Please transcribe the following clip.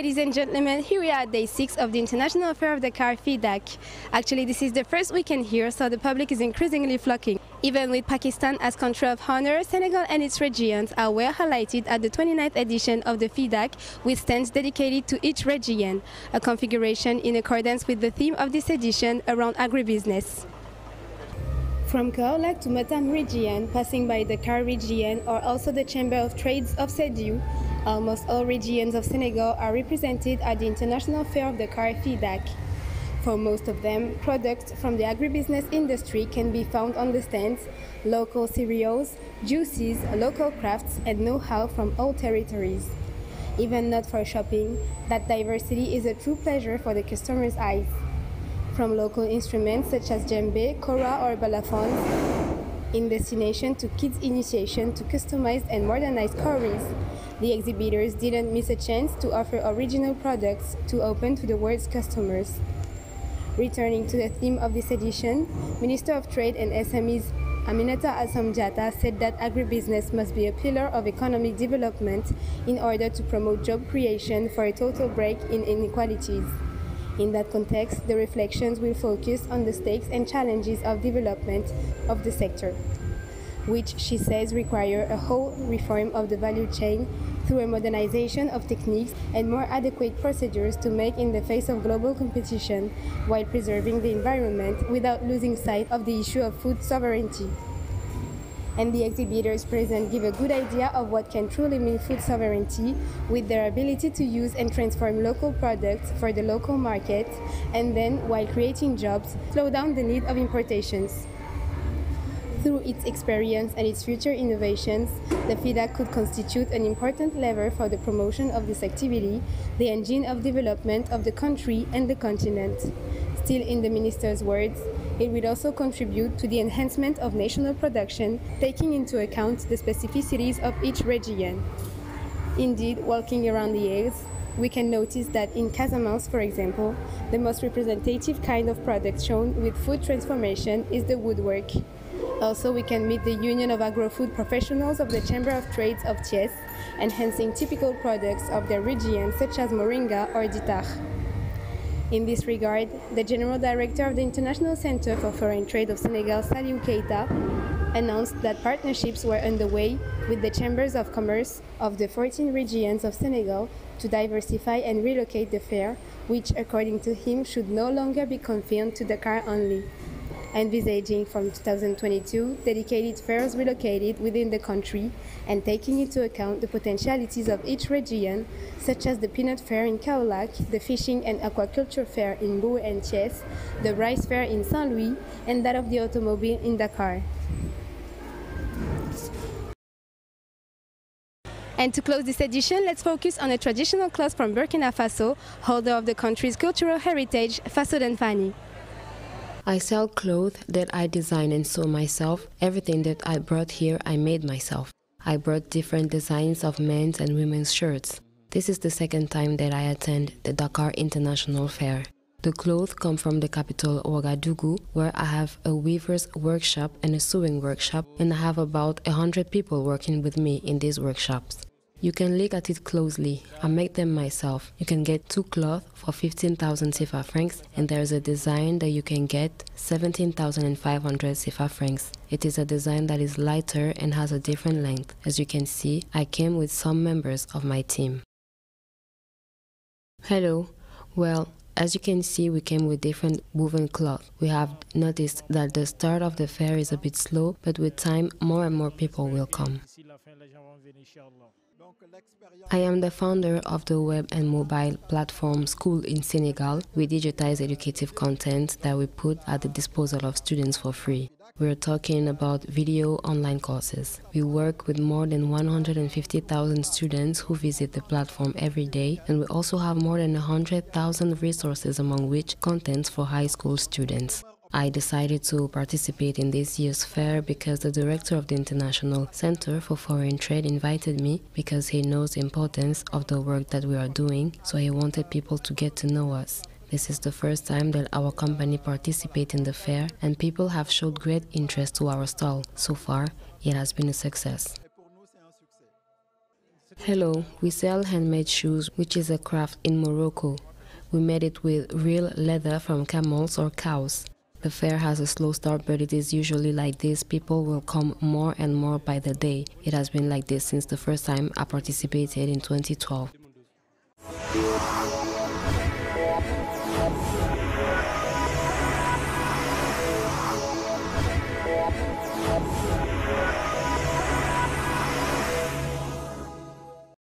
Ladies and gentlemen, here we are at day 6 of the International Fair of the Car Fidak. Actually, this is the first weekend here, so the public is increasingly flocking. Even with Pakistan as country of honor, Senegal and its regions are well highlighted at the 29th edition of the Fidak, with stands dedicated to each region, a configuration in accordance with the theme of this edition around agribusiness. From Kaolack to Matam region, passing by the Car region or also the Chamber of Trades of Sediou, almost all regions of Senegal are represented at the International Fair of the Car Fidak. For most of them, products from the agribusiness industry can be found on the stands, local cereals, juices, local crafts, and know-how from all territories. Even not for shopping, that diversity is a true pleasure for the customer's eyes. From local instruments such as djembe, kora, or balafons, in destination to kids' initiation to customized and modernized choris, the exhibitors didn't miss a chance to offer original products to open to the world's customers. Returning to the theme of this edition, Minister of Trade and SMEs Aminata Assome-Diatta said that agribusiness must be a pillar of economic development in order to promote job creation for a total break in inequalities. In that context, the reflections will focus on the stakes and challenges of development of the sector, which she says require a whole reform of the value chain through a modernization of techniques and more adequate procedures to make in the face of global competition while preserving the environment without losing sight of the issue of food sovereignty. And the exhibitors present give a good idea of what can truly mean food sovereignty with their ability to use and transform local products for the local market and then, while creating jobs, slow down the need of importations. Through its experience and its future innovations, the Fidak could constitute an important lever for the promotion of this activity, the engine of development of the country and the continent. Still in the minister's words, it will also contribute to the enhancement of national production, taking into account the specificities of each region. Indeed, walking around the aisles, we can notice that in Casamance, for example, the most representative kind of product shown with food transformation is the woodwork. Also, we can meet the Union of Agro-Food Professionals of the Chamber of Trades of Thiès, enhancing typical products of their region such as moringa or ditar. In this regard, the General Director of the International Center for Foreign Trade of Senegal, Saliou Keita, announced that partnerships were underway with the Chambers of Commerce of the 14 regions of Senegal to diversify and relocate the fair, which, according to him, should no longer be confined to Dakar only. Envisaging from 2022 dedicated fairs relocated within the country and taking into account the potentialities of each region, such as the peanut fair in Kaolack, the fishing and aquaculture fair in Bou and Thiès, the rice fair in Saint-Louis, and that of the automobile in Dakar. And to close this edition, let's focus on a traditional cloth from Burkina Faso, holder of the country's cultural heritage, Faso Denfani. I sell clothes that I design and sew myself. Everything that I brought here, I made myself. I brought different designs of men's and women's shirts. This is the second time that I attend the Dakar International Fair. The clothes come from the capital Ouagadougou, where I have a weaver's workshop and a sewing workshop, and I have about 100 people working with me in these workshops. You can look at it closely. I make them myself. You can get 2 cloths for 15,000 CFA francs, and there is a design that you can get 17,500 CFA francs. It is a design that is lighter and has a different length. As you can see, I came with some members of my team. Hello. Well, as you can see, we came with different woven cloth. We have noticed that the start of the fair is a bit slow, but with time, more and more people will come. I am the founder of the web and mobile platform School in Senegal. We digitize educative content that we put at the disposal of students for free. We're talking about video online courses. We work with more than 150,000 students who visit the platform every day, and we also have more than 100,000 resources, among which contents for high school students. I decided to participate in this year's fair because the director of the International Center for Foreign Trade invited me because he knows the importance of the work that we are doing, so he wanted people to get to know us. This is the first time that our company participates in the fair, and people have showed great interest to our stall. So far, it has been a success. Hello, we sell handmade shoes, which is a craft in Morocco. We made it with real leather from camels or cows. The fair has a slow start, but it is usually like this. People will come more and more by the day. It has been like this since the first time I participated in 2012.